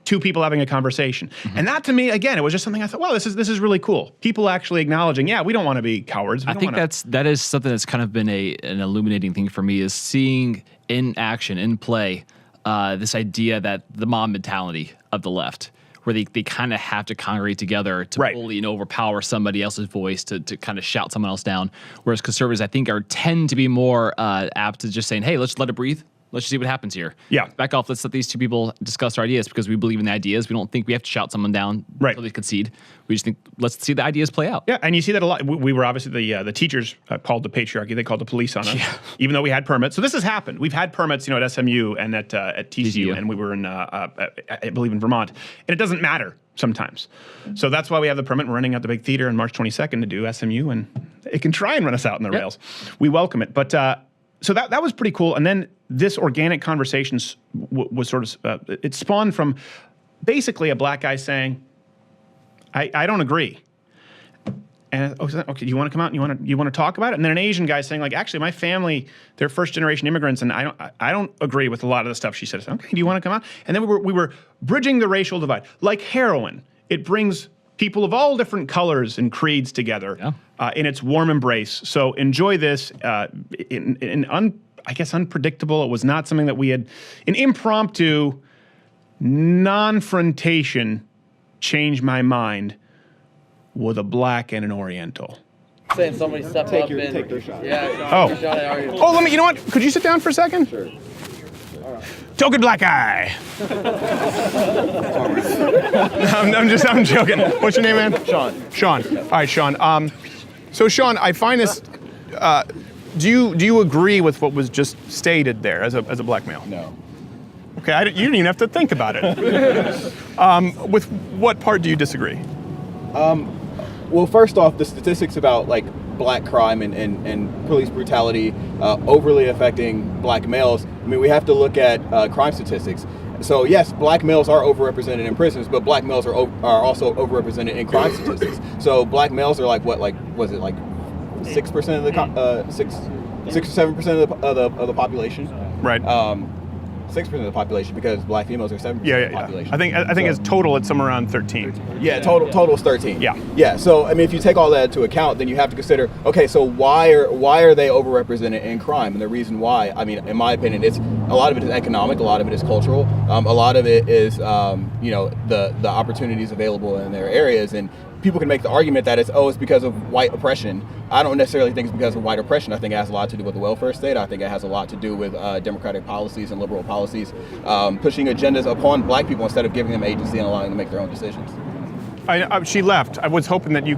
two people having a conversation." And that to me, again, it was just something I thought, wow, this is really cool. People actually acknowledging, yeah, we don't want to be cowards. I think that is something that's kind of been an illuminating thing for me, is seeing in action, in play, this idea that the mob mentality of the left, where they kind of have to congregate together to Right. bully and overpower somebody else's voice to kind of shout someone else down. Whereas conservatives, I think, tend to be more apt to just saying, hey, let's let it breathe. Let's just see what happens here. Yeah. Back off. Let's let these two people discuss our ideas because we believe in the ideas. We don't think we have to shout someone down Right. until they concede. We just think, let's see the ideas play out. Yeah, and you see that a lot. We were obviously the teachers called the patriarchy. They called the police on us, even though we had permits. So this has happened. We've had permits, at SMU and at TCU, TCU. and we were in, I believe, in Vermont. And it doesn't matter sometimes. So that's why we have the permit. We're running out the big theater on March 22nd to do SMU, and it can try and run us out in the rails. We welcome it. But so that was pretty cool. And then this organic conversation was sort of, it spawned from basically a black guy saying, I don't agree. And okay, you want to come out and you want to talk about it? And then an Asian guy saying, like, actually, my family, they're first generation immigrants, and I don't agree with a lot of the stuff she said. I said, okay, do you want to come out? And then we were bridging the racial divide, like heroin. It brings people of all different colors and creeds together in its warm embrace. So enjoy this. I guess unpredictable. It was not something that we had an impromptu non-frontation change my mind with a black and an Oriental. Saying somebody stepped up and take their shot. Yeah. Oh. Shot at Ari. Oh, let me. You know what? Could you sit down for a second? Sure. Token black eye. I'm joking. What's your name, man? Sean. Sean. All right, Sean. So Sean, I find this. Do you agree with what was just stated there as a black male? No. Okay, you didn't even have to think about it. With what part do you disagree? Well, first off, the statistics about like black crime and police brutality overly affecting black males. I mean, we have to look at crime statistics. So yes, black males are overrepresented in prisons, but black males are also overrepresented in crime statistics. So black males are like what, like was it like 6% of the 6 or 7% of the population? Right. 6% of the population, because black females are 7% of the population. I think as total it's somewhere around 13. Yeah, total is 13. Yeah. Yeah. So I mean, if you take all that into account, then you have to consider, okay, so why are they overrepresented in crime? And the reason why, I mean, in my opinion, it's a lot of it is economic, a lot of it is cultural, a lot of it is the opportunities available in their areas, and people can make the argument that it's because of white oppression. I don't necessarily think it's because of white oppression. I think it has a lot to do with the welfare state. I think it has a lot to do with democratic policies and liberal policies, pushing agendas upon black people instead of giving them agency and allowing them to make their own decisions. She left. I was hoping that she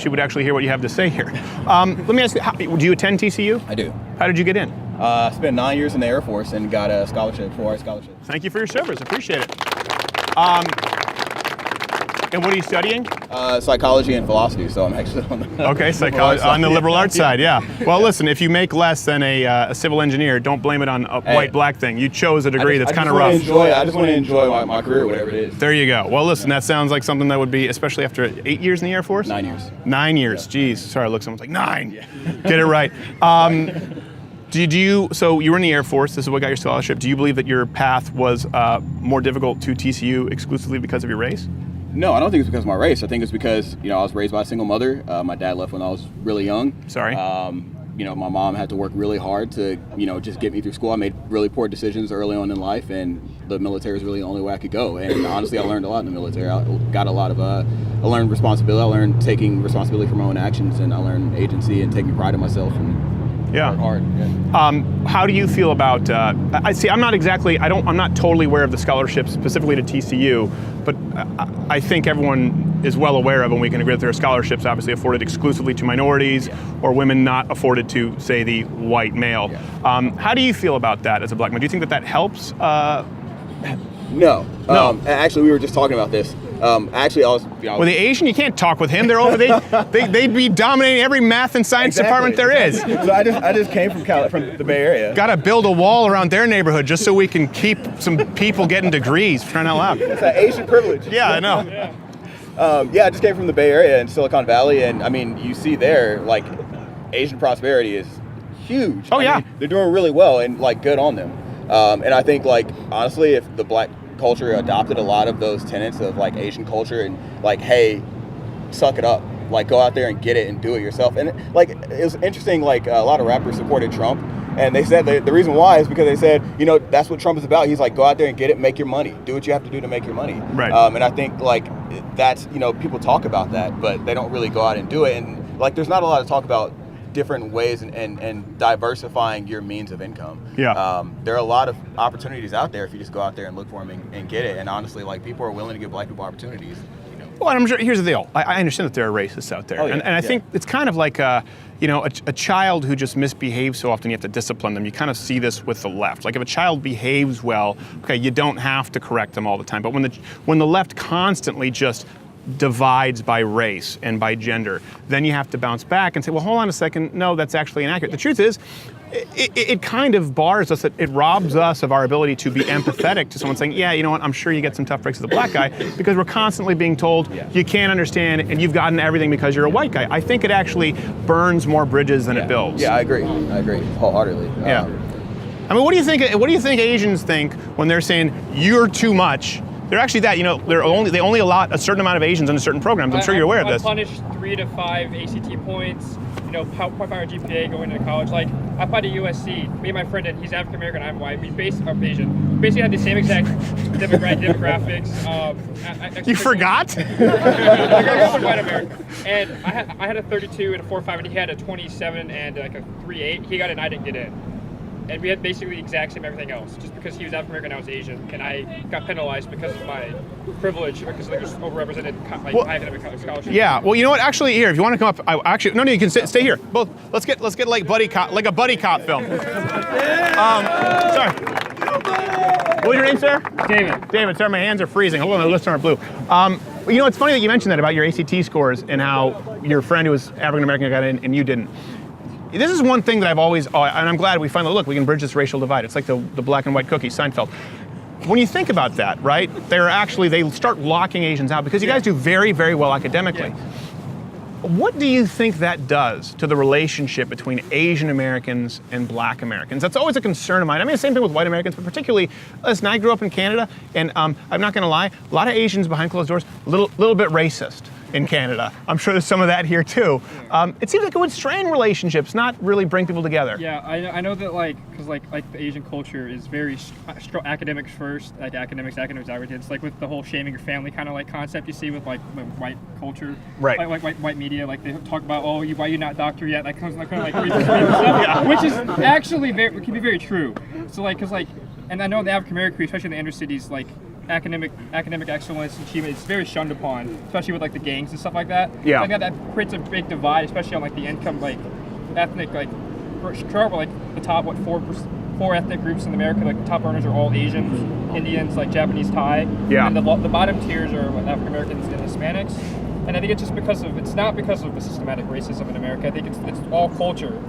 would actually hear what you have to say here. Let me ask you, do you attend TCU? I do. How did you get in? I spent 9 years in the Air Force and got a scholarship, 4-hour scholarship. Thank you for your service. Appreciate it. And what are you studying? Psychology and philosophy, so I'm actually on the psychology on the liberal arts side, yeah. Well, listen, if you make less than a civil engineer, don't blame it on a white-black thing. You chose a degree that's kind of rough. I just want to enjoy my career, whatever it is. There you go. Well, listen, that sounds like something that would be, especially after 8 years in the Air Force? 9 years. 9 years. Jeez. Sorry, look, someone's like, 9. Yeah. Get it right. So you were in the Air Force, this is what got your scholarship. Do you believe that your path was more difficult to TCU exclusively because of your race? No, I don't think it's because of my race. I think it's because, I was raised by a single mother. My dad left when I was really young. Sorry. My mom had to work really hard to, just get me through school. I made really poor decisions early on in life, and the military was really the only way I could go. And honestly, I learned a lot in the military. I got a lot of, I learned responsibility. I learned taking responsibility for my own actions, and I learned agency and taking pride in myself. And hard. Yeah. How do you feel about? I'm not totally aware of the scholarship specifically to TCU, but I think everyone is well aware of, and we can agree that there are scholarships obviously afforded exclusively to minorities or women not afforded to, say, the white male. Yeah. How do you feel about that as a black man? Do you think that helps? No. Actually, we were just talking about this. Actually, I was. Well, the Asian, you can't talk with him. They're over. They'd be dominating every math and science department there is. So I just came from the Bay Area. Got to build a wall around their neighborhood just so we can keep some people getting degrees. For crying out loud. It's that Asian privilege. Yeah, I know. I just came from the Bay Area in Silicon Valley, and I mean, you see there, like, Asian prosperity is huge. Oh, yeah. They're doing really well, and like, good on them. And I think, like, honestly, if the black culture adopted a lot of those tenets of like Asian culture and like, hey, suck it up, like go out there and get it and do it yourself. And like, it was interesting, like a lot of rappers supported Trump, And they said the reason why is because they said, you know, that's what Trump is about. He's like, go out there and get it, make your money, do what you have to do to make your money. Right. And I think like that's, you know, people talk about that, but they don't really go out and do it. And like, there's not a lot of talk about different ways and diversifying your means of income. Yeah. There are a lot of opportunities out there if you just go out there and look for them and get it. And honestly, like people are willing to give black people opportunities. You know. Well, I'm sure. Here's the deal. I understand that there are racists out there, Oh, yeah, and I think it's kind of like a child who just misbehaves so often. You have to discipline them. You kind of see this with the left. Like if a child behaves well, okay, you don't have to correct them all the time. But when the left constantly just divides by race and by gender, then you have to bounce back and say, well, hold on a second. No, that's actually inaccurate. The truth is, it kind of bars us, it robs us of our ability to be empathetic to someone saying, yeah, you know what, I'm sure you get some tough breaks as a black guy, because we're constantly being told you can't understand and you've gotten everything because you're a white guy. I think it actually burns more bridges than it builds. Yeah, I agree wholeheartedly. Yeah. I mean, what do you think Asians think when they're saying you're too much? They're actually that, you know, they only allot a certain amount of Asians under certain programs. I'm sure you're aware of this. I punished 3 to 5 ACT points, you know, 0.5 GPA going into college. Like, I applied to USC. Me and my friend, and he's African American, I'm white. I'm Asian. We basically had the same exact demographics. You forgot? I'm white American. And I had a 32 and a 4.5, and he had a 27 and like a 3.8. He got it, and I didn't get in. And we had basically the exact same everything else, just because he was African American, I was Asian, and I got penalized because of my privilege, because I was overrepresented high academic scholarships. Yeah. Well, you know what? Actually, here, if you want to come up, no, you can stay here. Both. Let's get like a buddy cop film. Sorry. What was your name, sir? David. Sorry, my hands are freezing. Hold on, the lips aren't blue. You know, it's funny that you mentioned that about your ACT scores and how your friend who was African American got in and you didn't. This is one thing that I've always, and I'm glad we finally, we can bridge this racial divide. It's like the black and white cookie, Seinfeld. When you think about that, right, they start locking Asians out because you guys do very, very well academically. Yeah. What do you think that does to the relationship between Asian Americans and black Americans? That's always a concern of mine. I mean, the same thing with white Americans, but particularly, listen, I grew up in Canada, and I'm not gonna lie, a lot of Asians behind closed doors, little bit racist in Canada. I'm sure there's some of that here too. It seems like it would strain relationships, not really bring people together. Yeah, I know that because the Asian culture is very academics first, like academics it's like with the whole shaming your family kind of like concept you see with like white culture, right? Like white media, like they talk about why you not doctor yet, that comes like kind of like stuff, which is actually can be very true. So and I know the African American, especially in the inner cities, like academic excellence and achievement is very shunned upon, especially with like the gangs and stuff like that. Yeah. Like that creates a big divide, especially on like the income, like ethnic, like the top four ethnic groups in America, like the top earners are all Asians, Indians, like Japanese, Thai. Yeah. And the bottom tiers are African Americans and Hispanics. And I think it's just it's not because of the systematic racism in America. I think it's all culture.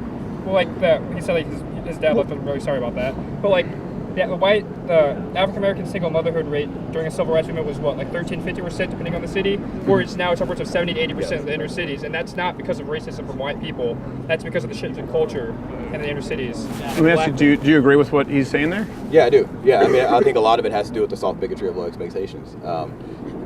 Well, he said his dad left. I'm really sorry about that. But the African American single motherhood rate during the civil rights movement was 13-15% depending on the city, whereas now it's upwards of 70-80% in the inner cities, and that's not because of racism from white people. That's because of the shift in culture in the inner cities. Let me ask you, do you agree with what he's saying there? Yeah, I do. Yeah, I mean, I think a lot of it has to do with the soft bigotry of low expectations.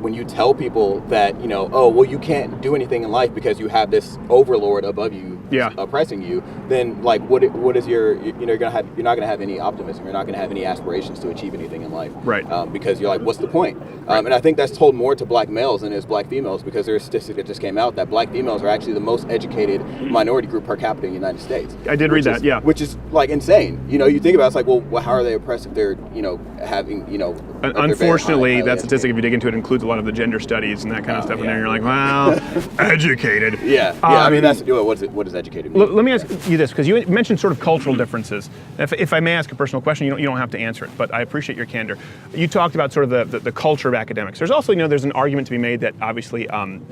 When you tell people that, you can't do anything in life because you have this overlord above you oppressing you, then what is you're not gonna have any optimism. You're not gonna have any aspirations to achieve anything in life. Right. Because you're like, what's the point? And I think that's told more to black males than it is black females, because there's a statistic that just came out that black females are actually the most educated minority group per capita in the United States. I did read that, yeah. Which is insane. You think about it, it's well, how are they oppressed if they're, having, Unfortunately, that statistic, if you dig into it, includes a lot of the gender studies and that kind of stuff in there. You're like, well, educated. Yeah. I mean, that's what does educated mean? Let me ask you this, because you mentioned sort of cultural differences. If I may ask a personal question, you don't have to answer it, but I appreciate your candor. You talked about sort of the culture of academics. There's also, there's an argument to be made that obviously,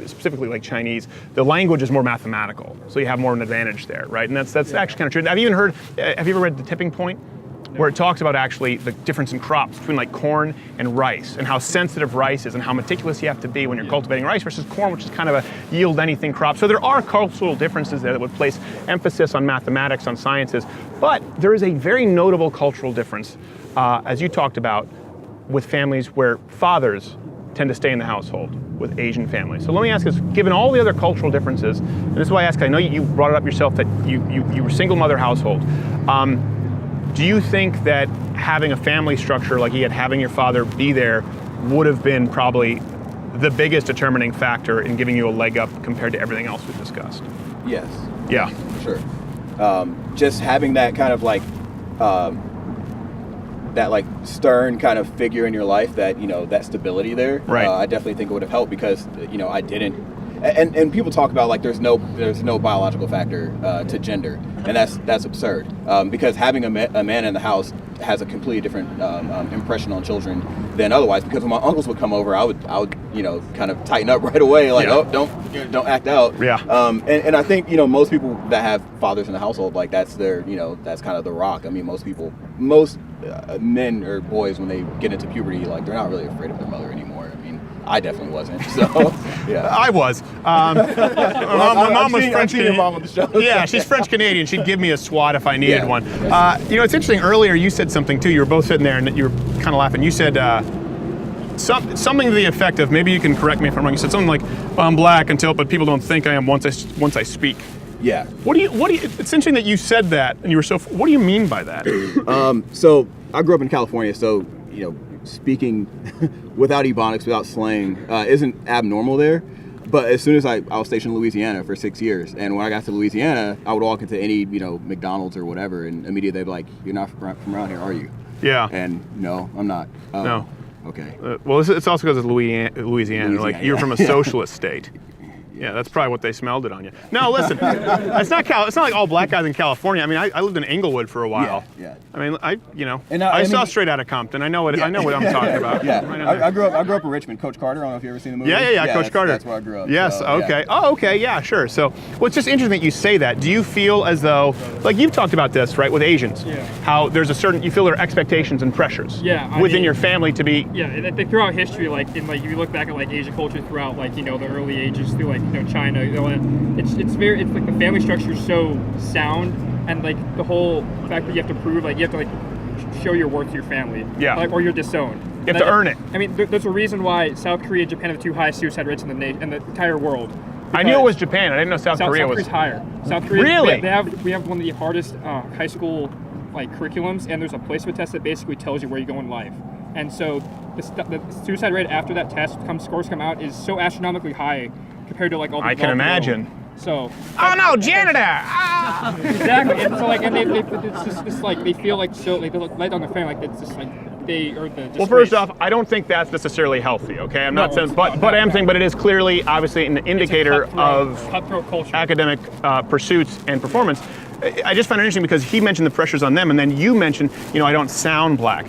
specifically like Chinese, the language is more mathematical, so you have more of an advantage there, right? And that's actually kind of true. Have you ever read The Tipping Point? Where it talks about actually the difference in crops between like corn and rice, and how sensitive rice is and how meticulous you have to be when you're cultivating rice versus corn, which is kind of a yield anything crop. So there are cultural differences there that would place emphasis on mathematics, on sciences, but there is a very notable cultural difference, as you talked about, with families where fathers tend to stay in the household with Asian families. So let me ask this, given all the other cultural differences, and this is why I ask, I know you brought it up yourself that you were single mother household. Do you think that having a family structure like you had, having your father be there, would have been probably the biggest determining factor in giving you a leg up compared to everything else we've discussed? Yes. Yeah. Sure. Just having that kind of like that like stern kind of figure in your life, that that stability there. Right. I definitely think it would have helped because I didn't. And people talk about like there's no biological factor to gender, and that's absurd. Because having a man in the house has a completely different impression on children than otherwise. Because when my uncles would come over, I would kind of tighten up right away, like don't act out. Yeah. And I think most people that have fathers in the household, like that's their that's kind of the rock. I mean, most men or boys, when they get into puberty, like they're not really afraid of their mother anymore. I mean, I definitely wasn't. So yeah. I was. My mom was French Canadian. Canadian. Mom on the show. Yeah, she's French Canadian. She'd give me a swat if I needed Yeah. one. It's interesting. Earlier, you said something too. You were both sitting there and you were kind of laughing. You said something to the effect of, maybe you can correct me if I'm wrong. You said something like, "I'm black but people don't think I am once I speak." Yeah. What do you? It's interesting that you said that, and you were so. What do you mean by that? So I grew up in California, so speaking without ebonics, without slang, isn't abnormal there. But as soon as I was stationed in Louisiana for 6 years, and when I got to Louisiana, I would walk into any McDonald's or whatever, and immediately they'd be like, "You're not from around here, are you?" Yeah. And no, I'm not. No. Okay. Well, it's also because of Louisiana. Like you're from a yeah. socialist state. Yeah, that's probably what they smelled it on you. No, listen, it's not like all black guys in California. I mean, I lived in Inglewood for a while. Yeah. I mean, I I saw mean- Straight Outta Compton. I know what I'm talking about. Yeah. Right in there. I grew up in Richmond. Coach Carter. I don't know if you ever seen the movie. Yeah, Coach Carter. That's where I grew up. Yes. so, Okay. Yeah. Oh, okay. Yeah. Sure. So, well, it's just interesting that you say that. Do you feel as though, like you've talked about this, right, with Asians? Yeah. How there's you feel there are expectations and pressures. Yeah, I within mean- your family to be. Yeah, and I think throughout history, if you look back at Asian culture throughout the early ages, through China, it's like the family structure is so sound, and the whole fact that you have to prove you have to show your worth to your family. Yeah. Or you're disowned. You have to earn it. I mean, there's a reason why South Korea and Japan are the two highest suicide rates in the entire world. I knew it was Japan. I didn't know South Korea was. Korea's higher. South Korea. Really? We have one of the hardest high school curriculums, and there's a placement test that basically tells you where you go in life. And so the suicide rate after that test scores come out is so astronomically high compared to all the. I can imagine. So. Oh no, janitor! Exactly. And so it's just this they feel so they look light on the family it's just they are the. Well, first off, I don't think that's necessarily healthy. Okay, I'm not saying, but I am saying, but it is clearly, obviously, an indicator of cutthroat culture. academic pursuits and performance. I just find it interesting because he mentioned the pressures on them, and then you mentioned, I don't sound black.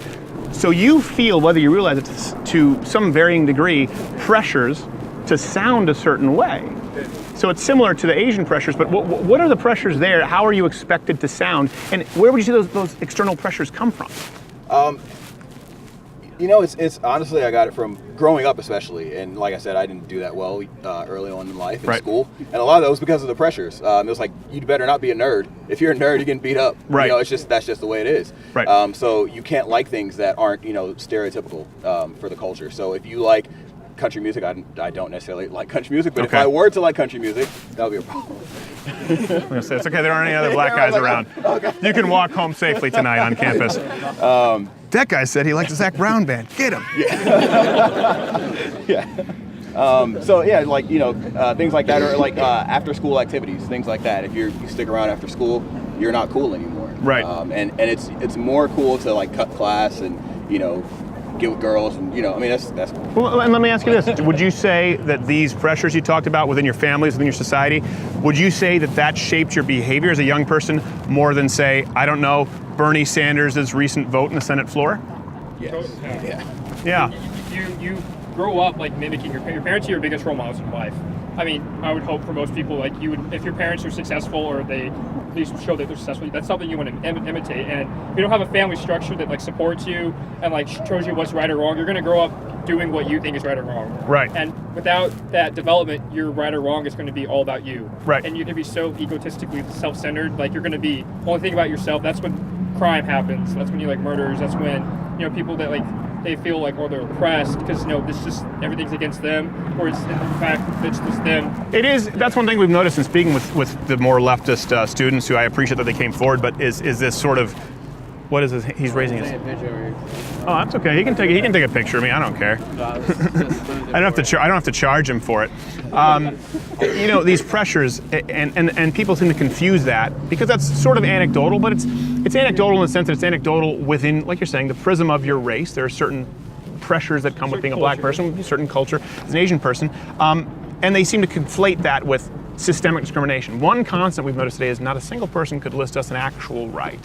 So you feel, whether you realize it to some varying degree, pressures to sound a certain way. So it's similar to the Asian pressures, but what are the pressures there? How are you expected to sound? And where would you see those external pressures come from? It's honestly, I got it from growing up, especially, and like I said, I didn't do that well early on in life in Right. school, and a lot of that was because of the pressures. It was like, you'd better not be a nerd. If you're a nerd, you're getting beat up. Right. That's just the way it is. Right. So you can't like things that aren't stereotypical for the culture. So if you like country music, I don't necessarily like country music, but if Okay. I were to like country music, that would be a problem. I'm gonna say it's okay. There aren't any other black guys around. You can walk home safely tonight on campus. That guy said he likes the Zach Brown band. Get him. So yeah, things like that, or after school activities, things like that. If you stick around after school, you're not cool anymore. Right. And it's more cool to cut class and get with girls and that's Well, and let me ask you this: would you say that these pressures you talked about within your families, within your society, would you say that shaped your behavior as a young person more than, say, I don't know, Bernie Sanders' recent vote in the Senate floor? yes. Yeah. You grow up mimicking your parents are your biggest role models in life. I mean, I would hope for most people you would, if your parents are successful or they at least show that they're successful, that's something you want to imitate. And if you don't have a family structure that supports you and shows you what's right or wrong, you're going to grow up doing what you think is right or wrong. Right. And without that development, your right or wrong is going to be all about you. Right. And you're going to be so egotistically self-centered, you're going to be only thinking about yourself. That's when crime happens. That's when you murders. That's when people that they feel like, or they're oppressed because, you know, it's just everything's against them, or it's in fact it's just them. It is. That's one thing we've noticed in speaking with the more leftist students, who I appreciate that they came forward. But is this sort of, what is this? He's raising his. Oh, that's okay. He can take a picture of me. I don't care. I don't have to charge him for it. You know, these pressures, and people seem to confuse that because that's sort of anecdotal, but it's anecdotal in the sense that it's anecdotal within, like you're saying, the prism of your race. There are certain pressures that come with being a black person, with a certain culture, as an Asian person, and they seem to conflate that with systemic discrimination. One constant we've noticed today is not a single person could list us an actual right,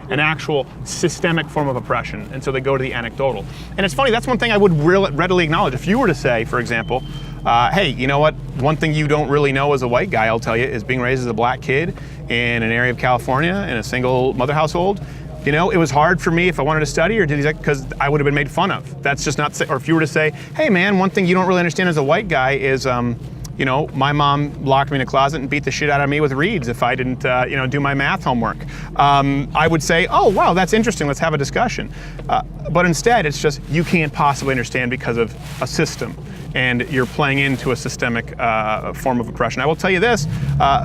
an actual systemic form of oppression, and so they go to the anecdotal. And it's funny, that's one thing I would readily acknowledge. If you were to say, for example, hey, you know what, one thing you don't really know as a white guy, I'll tell you, is being raised as a black kid in an area of California in a single mother household. You know, it was hard for me if I wanted to study, or did he, because I would have been made fun of. That's just not, or if you were to say, hey man, one thing you don't really understand as a white guy is, you know, my mom locked me in a closet and beat the shit out of me with reeds if I didn't, you know, do my math homework. I would say, oh, wow, that's interesting. Let's have a discussion. But instead, it's just you can't possibly understand because of a system, and you're playing into a systemic form of oppression. I will tell you this,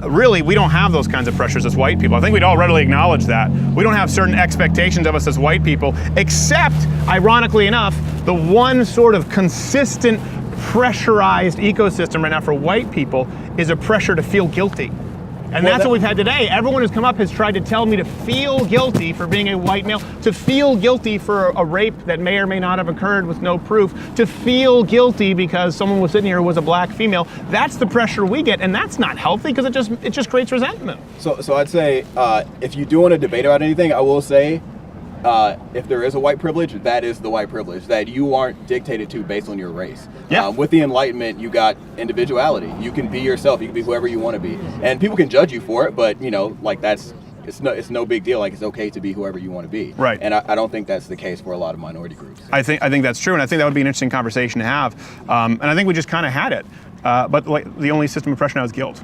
really, we don't have those kinds of pressures as white people. I think we'd all readily acknowledge that. We don't have certain expectations of us as white people, except, ironically enough, the one sort of consistent pressurized ecosystem right now for white people is a pressure to feel guilty. And that's what we've had today. Everyone who's come up has tried to tell me to feel guilty for being a white male, to feel guilty for a rape that may or may not have occurred with no proof, to feel guilty because someone was sitting here who was a black female. That's the pressure we get, and that's not healthy because it just creates resentment. So I'd say if you do want to debate about anything, I will say if there is a white privilege, that is the white privilege, that you aren't dictated to based on your race. Yeah. With the Enlightenment, you got individuality. You can be yourself. You can be whoever you want to be. And people can judge you for it, but, you know, like it's no big deal. Like, it's okay to be whoever you want to be. Right. And I don't think that's the case for a lot of minority groups. I think that's true, and I think that would be an interesting conversation to have. And I think we just kind of had it. But like the only system of oppression now is guilt.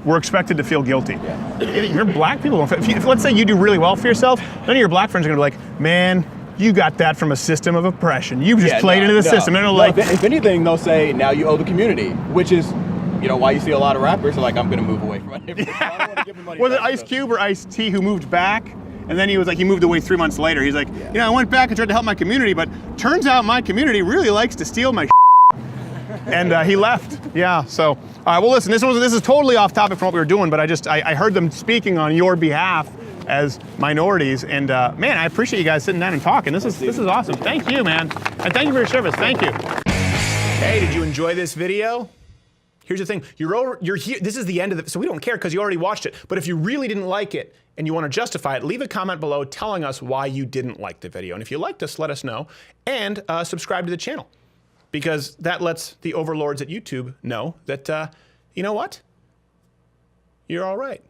We're expected to feel guilty. Yeah. You're black people. If let's say you do really well for yourself, none of your black friends are gonna be like, man, you got that from a system of oppression. You just played into the system. They're like, if anything, they'll say now you owe the community, which is, you know, why you see a lot of rappers are like, I'm gonna move away from it. I don't want to give them money. Was it Ice Cube or Ice-T who moved back? And then he moved away 3 months later. He's like, you know, I went back and tried to help my community, but turns out my community really likes to steal my and he left. Yeah, so, all right, well listen, this is totally off topic from what we were doing, but I heard them speaking on your behalf as minorities, and man, I appreciate you guys sitting down and talking. This is awesome. Thank you, man. And thank you for your service. Thank you. Hey, did you enjoy this video? Here's the thing, you're here, this is the end of it, so we don't care because you already watched it, but if you really didn't like it and you want to justify it, leave a comment below telling us why you didn't like the video. And if you liked us, let us know, and subscribe to the channel, because that lets the overlords at YouTube know that, you know what? You're all right.